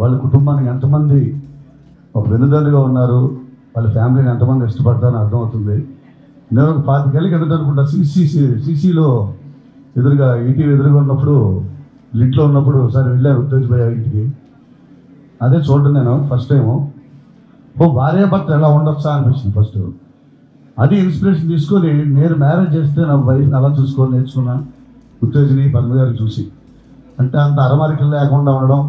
వాళ్ళ కుటుంబానికి ఎంతమంది ఒక వెన్నుదన్నుగా ఉన్నారు, వాళ్ళ ఫ్యామిలీని ఎంతమంది ఇష్టపడతారని అర్థమవుతుంది. నేను ఒక 25 ఏళ్ళకి ఎదురు అనుకుంటా సీసీలో ఎదురుగా ఈటీవీ ఎదురుగా ఉన్నప్పుడు, లింట్లో ఉన్నప్పుడు ఒకసారి వెళ్ళాను ఉత్తేజ్ భయ్య ఇంటికి. అదే చూడండి నేను ఫస్ట్ టైము. భార్యాభర్త ఎలా ఉండొచ్చా అనిపించింది ఫస్ట్. అది ఇన్స్పిరేషన్ తీసుకొని నేను మ్యారేజ్ చేస్తే నా వైఫ్ని అలా చూసుకొని నేర్చుకున్నాను ఉత్తేజ్ని, పద్మ గారిని చూసి. అంటే అంత అరమరికలు లేకుండా ఉండడం.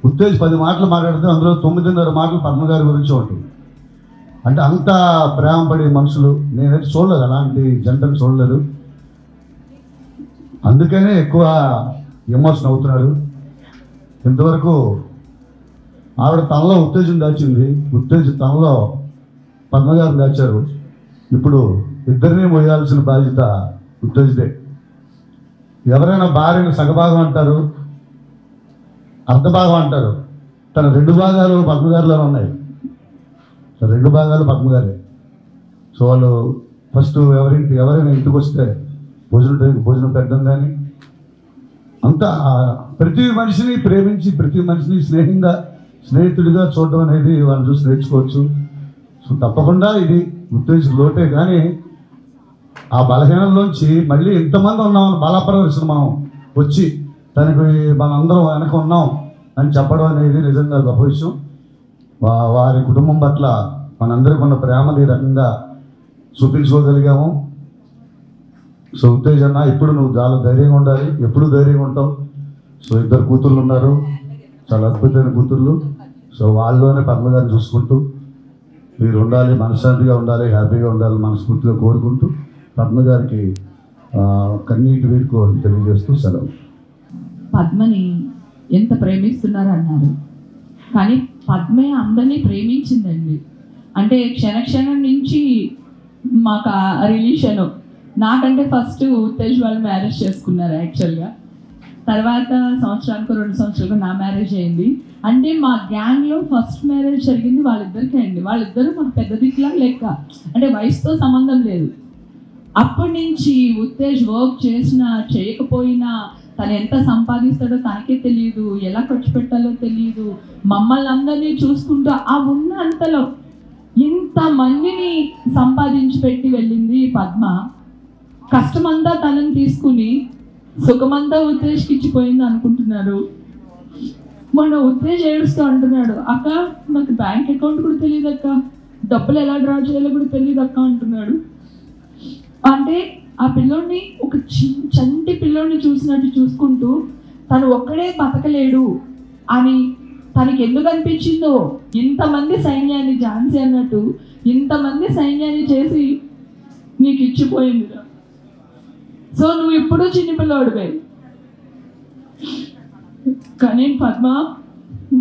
ఉత్తేజ్ 10 మాటలు మాట్లాడితే అందులో 9.5 మాటలు పద్మ గారి గురించి ఉంటుంది. అంటే అంత ప్రేమ పడే మనుషులు నేనైతే చూడలేదు, అలాంటి జంటను చూడలేదు. అందుకనే ఎక్కువ ఎమోషన్ అవుతున్నాడు. ఇంతవరకు ఆవిడ తనలో ఉత్తేజం దాచింది, ఉత్తేజ్ తనలో పద్మగారు దాచారు. ఇప్పుడు ఇద్దరినీ మోయాల్సిన బాధ్యత ఉత్తేజ్దే. ఎవరైనా భార్యను సగభాగం అంటారు, అర్ధభాగం అంటారు. తన 2 భాగాలు పద్మగారిలో ఉన్నాయి. 2 భాగాలు పద్మగారే. సో వాళ్ళు ఫస్ట్ ఎవరైనా ఇంటికి వస్తే భోజనం పెట్టడం కానీ అంతా ప్రతి మనిషిని ప్రేమించి ప్రతి మనిషిని స్నేహితుడిగా చూడడం అనేది వాళ్ళని చూసి నేర్చుకోవచ్చు. సో తప్పకుండా ఇది ఉత్తేజ్ లోటే. కానీ ఆ బలహీనంలోంచి మళ్ళీ ఇంతమంది ఉన్నామని బలప్రదర్శన మనం వచ్చి తనకి మనందరం వెనక ఉన్నాం అని చెప్పడం అనేది నిజంగా గొప్ప విషయం. వారి కుటుంబం పట్ల మనందరికీ ఉన్న ప్రేమని ఈ రకంగా చూపించుకోగలిగాము. సో ఉత్తేజ్ అన్న, ఇప్పుడు నువ్వు చాలా ధైర్యంగా ఉండాలి, ఎప్పుడు ధైర్యంగా ఉంటావు. సో 2 కూతుర్లు ఉన్నారు, చాలా అద్భుతమైన కూతుర్లు. సో వాళ్ళలోనే పద్మ గారిని చూసుకుంటూ మీరు ఉండాలి, మనశ్శాంతిగా ఉండాలి, హ్యాపీగా ఉండాలి మనస్ఫూర్తిగా కోరుకుంటూ పద్మ గారికి కన్నీటి వీడ్కోలు తెలియజేస్తూ సెలవు. పద్మని ఎంత ప్రేమిస్తున్నారన్నారు, కానీ పద్మే అందరినీ ప్రేమించిందండి. అంటే క్షణక్షణం నుంచి మాకు ఆ రిలేషను. నాకంటే ఫస్ట్ ఉత్తేజ్ వాళ్ళు మ్యారేజ్ చేసుకున్నారు యాక్చువల్గా. తర్వాత సంవత్సరానికి 2 సంవత్సరాలకు నా మ్యారేజ్ అయింది. అంటే మా గ్యాంగ్లో ఫస్ట్ మ్యారేజ్ జరిగింది వాళ్ళిద్దరికే అండి. వాళ్ళిద్దరూ మాకు పెద్ద దిక్కులా లెక్క, అంటే వయసుతో సంబంధం లేదు. అప్పటి నుంచి ఉత్తేజ్ వర్క్ చేసినా చేయకపోయినా, తను ఎంత సంపాదిస్తాడో తనకే తెలియదు, ఎలా ఖర్చు పెట్టాలో తెలియదు. మమ్మల్ని అందరినీ చూసుకుంటూ ఆ ఉన్న అంతలో ఇంతమందిని సంపాదించి పెట్టి వెళ్ళింది పద్మ. కష్టమంతా తనని తీసుకుని సుఖమంతా ఉత్తేజ్కి ఇచ్చిపోయింది అనుకుంటున్నారు. మన ఉత్తేజ్ ఏడుస్తూ అంటున్నాడు, అక్క నాకు బ్యాంక్ అకౌంట్ కూడా తెలియదు అక్క, డబ్బులు ఎలా డ్రా చేయాలో కూడా తెలియదు అక్క అంటున్నాడు. అంటే ఆ పిల్లోడిని ఒక చంటి పిల్లోడిని చూసినట్టు చూసుకుంటూ తను ఒక్కడే బతకలేడు అని తనకి ఎందుకు అనిపించిందో, ఇంతమంది సైన్యాన్ని, ఝాన్సీ అన్నట్టు ఇంతమంది సైన్యాన్ని చేసి నీకు ఇచ్చిపోయింది. సో నువ్వు ఇప్పుడు చిన్నపిల్లవాడివే. కానీ పద్మ,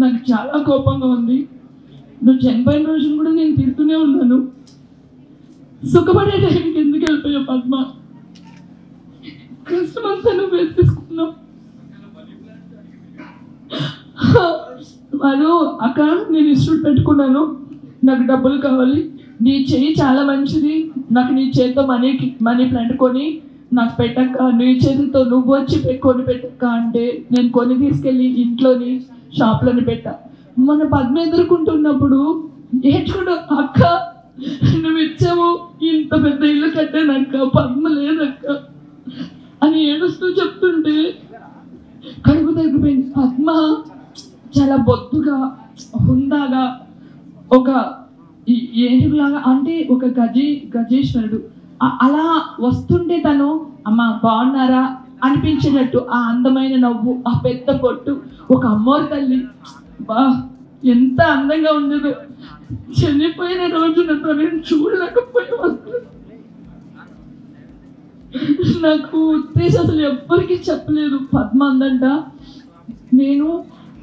నాకు చాలా కోపంగా ఉంది. నువ్వు చనిపోయిన రోజును కూడా నేను తిడుతూనే ఉన్నాను. సుఖపడే టైంకి ఎందుకు వెళ్ళిపోయావు పద్మ? కష్టమంతా నువ్వు తీసుకున్నావు. వాళ్ళు అక్క నేను ఇన్స్టిట్యూట్ పెట్టుకున్నాను, నాకు డబ్బులు కావాలి, నీ చెయ్యి చాలా మంచిది, నాకు నీ చేతితో మనీ ప్లాంట్ కొని నాకు పెట్టక్క, నీ చేతితో నువ్వు వచ్చి కొని పెట్టక్క అంటే నేను కొని తీసుకెళ్ళి ఇంట్లోని షాప్లోని పెట్టా. మన పద్మ ఎదుర్కొంటున్నప్పుడు ఏడ్చుకుంటూ, అక్క నువ్వు ఇచ్చావు, ఇంత పెద్ద ఇల్లు కట్టానక్క, పద్మ లేదక్క అని ఏడుస్తూ చెప్తుంటే కడుపు తగ్గిపోయింది. పద్మ చాలా బొత్తుగా హుందాగా ఒక ఏనుగులాగా, అంటే ఒక గజేశ్వరుడు అలా వస్తుంటే తను అమ్మ బాగున్నారా అనిపించేటట్టు ఆ అందమైన నవ్వు, ఆ పెద్ద పొట్టు, ఒక అమ్మోరు తల్లి బా ఎంత అందంగా ఉండదు. చనిపోయిన రోజున నేను చూడలేకపోయి వస్తుంది. నాకు ఉద్దేశం అసలు ఎవ్వరికి చెప్పలేదు. పద్మ అందంట, నేను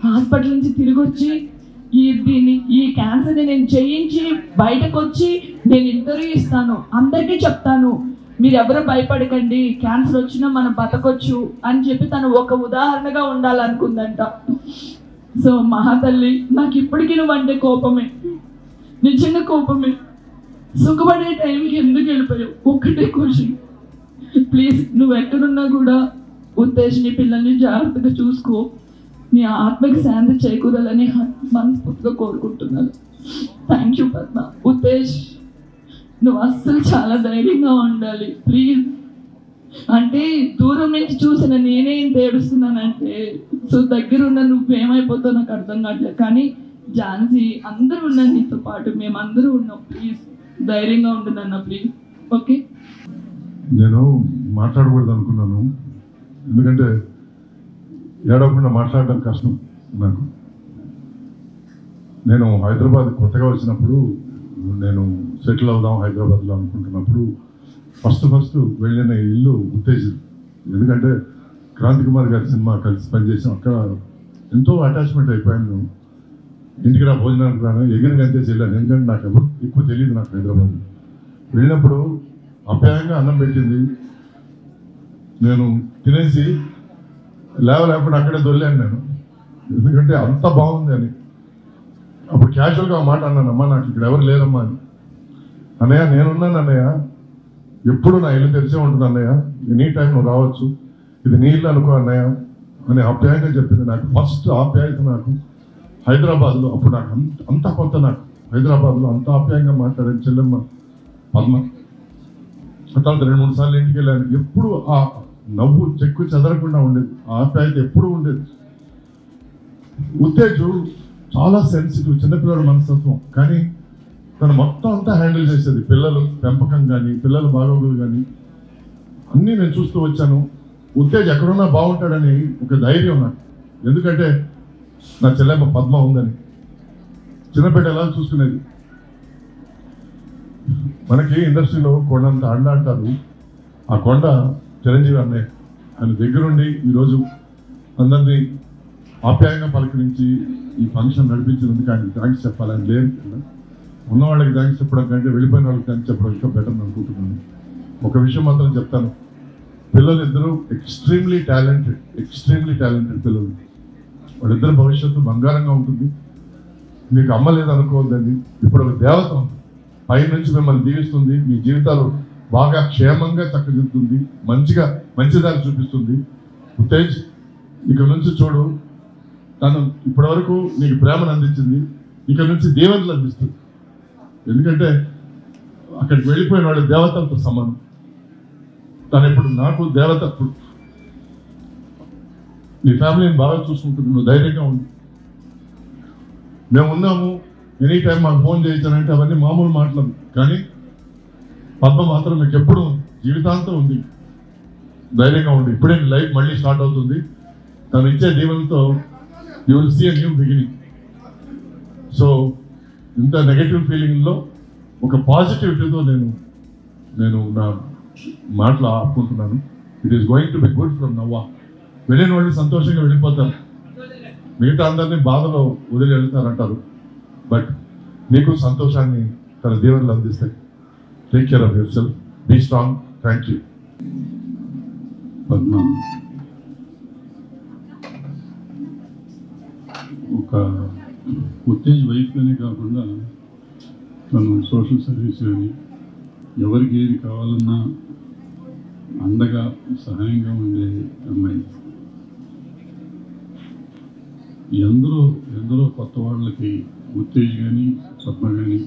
హాస్పిటల్ నుంచి తిరిగి వచ్చి ఈ క్యాన్సర్ని నేను చేయించి బయటకు వచ్చి నేను ఇంటర్వ్యూ ఇస్తాను, అందరికీ చెప్తాను, మీరు ఎవరు భయపడకండి, క్యాన్సర్ వచ్చినా మనం బతకొచ్చు అని చెప్పి తను ఒక ఉదాహరణగా ఉండాలనుకుందంట. సో మహాతల్లి, నాకు ఇప్పటికీ నువ్వంటే కోపమే, నిజంగా కోపమే. సుఖపడే టైంకి ఎందుకు వెళ్ళిపోయావు? ఒక్కటే క్వశ్చన్, ప్లీజ్ నువ్వు ఎక్కడున్నా కూడా ఉత్తేజ్ని పిల్లల్ని జాగ్రత్తగా చూసుకో, నీ ఆత్మకి శాంతి చేకూరాలని మనస్ఫూర్తిగా కోరుకుంటున్నాను. Thank you Padma. ఉత్తేజ్, నువ్వు అస్సలు చాలా ధైర్యంగా ఉండాలి ప్లీజ్. అంటే దూరం నుంచి చూసిన నేనే ఇంత ఏడుస్తున్నానంటే, సో దగ్గరున్న నువ్వేమైపోతావు నాకు అర్థం కావట్లేదు. కానీ ఝాన్సీ అందరూ ఉన్నారు నీతో పాటు, మేమందరూ ఉన్నాం. ప్లీజ్ ధైర్యంగా ఉంటున్నా ప్లీజ్. ఓకే, నేను మాట్లాడకూడదు అనుకున్నాను, ఎందుకంటే ఏడవకుండా మాట్లాడడం కష్టం నాకు. నేను హైదరాబాద్ కొత్తగా వచ్చినప్పుడు, నేను సెటిల్ అవుదాం హైదరాబాద్లో అనుకుంటున్నప్పుడు ఫస్ట్ వెళ్ళిన ఇల్లు ఉత్తేజం. ఎందుకంటే క్రాంతి కుమార్ గారి సినిమా కలిసి పనిచేసాం, అక్కడ ఎంతో అటాచ్మెంట్ అయిపోయాను. ఇంటికి రా భోజనానికి రాను, ఎగిరి అంతే వెళ్ళాను, ఎందుకంటే నాకు ఎవరు ఎక్కువ తెలియదు. నాకు హైదరాబాద్ వెళ్ళినప్పుడు అప్యాయంగా అన్నం పెట్టింది, నేను తినేసి లేవలేకుండా అక్కడే దొల్లాను నేను, ఎందుకంటే అంత బాగుంది అని. అప్పుడు క్యాజువల్గా మాట అన్నాను, అమ్మా నాకు ఇక్కడ ఎవరు లేరమ్మా అని. అన్నయ్య నేనున్నాను అన్నయ్య, ఎప్పుడు నా ఇల్లు తెరిచే ఉంటుంది అన్నయ్య, ఎనీ టైం నువ్వు రావచ్చు, ఇది నీ ఇల్లు అనుకో అన్నయ్య అని ఆప్యాయంగా చెప్పింది. నాకు ఫస్ట్ ఆప్యాయత నాకు హైదరాబాద్లో, అప్పుడు నాకు అంత కొత్త, నాకు హైదరాబాద్లో అంత ఆప్యాయంగా మాట్లాడాను చెల్లెమ్మ పద్మ. తర్వాత 2-3 సార్లు ఇంటికి వెళ్ళాను, ఎప్పుడు ఆ నవ్వు చెక్కు చెదరకుండా ఉండేది, ఆ ఆప్యాయత ఎప్పుడు ఉండేది. ఉత్తేజు చాలా సెన్సిటివ్, చిన్నపిల్లల మనస్తత్వం, కానీ తను మొత్తం అంతా హ్యాండిల్ చేసేది. పిల్లలు పెంపకం కానీ, పిల్లల బాగోగులు కానీ అన్నీ నేను చూస్తూ వచ్చాను. ఉత్తేజ్ ఎక్కడున్నా బాగుంటాడని ఒక ధైర్యం నాకు, ఎందుకంటే నా చెల్లెమ్మ పద్మ ఉందని. చిన్నపేట ఎలా చూసుకునేది. మనకి ఇండస్ట్రీలో కొండంత అండ అంటారు, ఆ కొండ చిరంజీవి అన్నయ్య. ఆయన దగ్గరుండి ఈరోజు అందరినీ ఆప్యాయంగా పలకరించి ఈ ఫంక్షన్ నడిపించినందుకు ఆయనకి థ్యాంక్స్ చెప్పాలి. ఆయన లేదు కదా, ఉన్న వాళ్ళకి థ్యాంక్స్ చెప్పడం కంటే వెళ్ళిపోయిన వాళ్ళకి థ్యాంక్స్ చెప్పడం ఇంకా బెటర్ అనుకుంటున్నాను. ఒక విషయం మాత్రం చెప్తాను, పిల్లలు ఇద్దరు ఎక్స్ట్రీమ్లీ టాలెంటెడ్ పిల్లలు. వాళ్ళిద్దరు భవిష్యత్తు బంగారంగా ఉంటుంది. మీకు అమ్మ లేదనుకోవద్దండి, ఇప్పుడు ఒక దేవత ఉంది, పై నుంచి మిమ్మల్ని దీవిస్తుంది, మీ జీవితాలు బాగా క్షేమంగా చక్కదిద్దుతుంది, మంచి దారి చూపిస్తుంది. ఉత్తేజ్, ఇక నుంచి చూడు, తను ఇప్పటి వరకు నీకు ప్రేమను అందించింది, ఇక నుంచి దేవతలు అందిస్తుంది. ఎందుకంటే అక్కడికి వెళ్ళిపోయిన వాళ్ళు దేవతలతో సమానం. తను ఇప్పుడు నాకు దేవత. నీ ఫ్యామిలీని బాగా చూసుకుంటుంది, నువ్వు ధైర్యంగా ఉంది. మేము ఉన్నాము, ఎనీ టైం మాకు ఫోన్ చేయించానంటే అవన్నీ మామూలు మాటలు, కానీ పద్మ మాత్రం మీకు ఎప్పుడు జీవితాంతం ఉంది, ధైర్యంగా ఉంది. ఇప్పుడే లైఫ్ మళ్ళీ స్టార్ట్ అవుతుంది. తను ఇచ్చే దీవెనతో you will see a new beginning. So ఇంత నెగటివ్ ఫీలింగ్లో ఒక పాజిటివిటీతో నేను నా మాటలు ఆపుకుంటున్నాను. It is going to be good from now on. వెళ్ళిన వాళ్ళు సంతోషంగా వెళ్ళిపోతారు, మిగతా అందరినీ బాధలో వదిలి వెళ్తారంటారు. బట్ నీకు సంతోషాన్ని తన దీవెనలు అందిస్తాయి. Take care of yourself, be strong. Thank you. Padma ఒక ఉత్తేజ్ వైఫ్గానే కాకుండా తను సోషల్ సర్వీస్ కానీ ఎవరికి ఏది కావాలన్నా అండగా సహాయంగా ఉండే అమ్మాయి. ఎందరో కొత్త వాళ్ళకి ఉత్తేజ్ కానీ పద్మ కానీ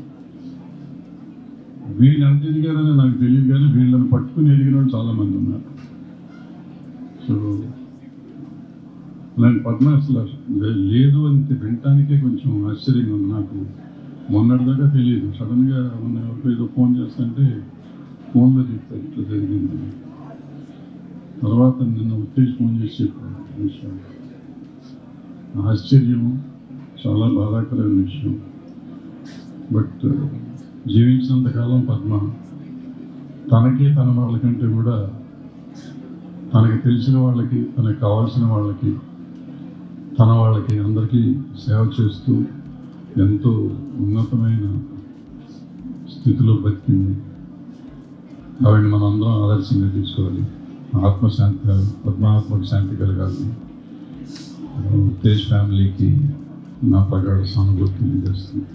వీళ్ళు ఎంత ఎదిగారని నాకు తెలియదు, కానీ వీళ్ళని పట్టుకుని ఎదిగిన వాళ్ళు చాలామంది ఉన్నారు. సో నాకు పద్మ అసలు లేదు అని వినటానికే కొంచెం ఆశ్చర్యంగా ఉంది. నాకు మొన్నటిదాకా తెలియదు. సడన్గా మొన్న ఎవరికో ఏదో ఫోన్ చేస్తుంటే ఫోన్లో చెప్తారు ఇట్లా జరిగింది. తర్వాత నిన్న ఉత్తేజ్ ఫోన్ చేసి చెప్పాను విషయం. ఆశ్చర్యం, చాలా బాధాకరమైన విషయం. బట్ జీవించినంతకాలం పద్మ తనకి తన వాళ్ళకంటే కూడా తనకి తెలిసిన వాళ్ళకి, తనకు కావాల్సిన వాళ్ళకి, తన వాళ్ళకి అందరికీ సేవ చేస్తూ ఎంతో ఉన్నతమైన స్థితిలో బతికింది. ఆవిడని మనందరం ఆదర్శంగా తీసుకోవాలి. ఆత్మశాంతి, పద్మాత్మకు శాంతి కలగాలి. ఉత్తేజ్ ఫ్యామిలీకి నా ప్రగాఢ సానుభూతి చేస్తుంది.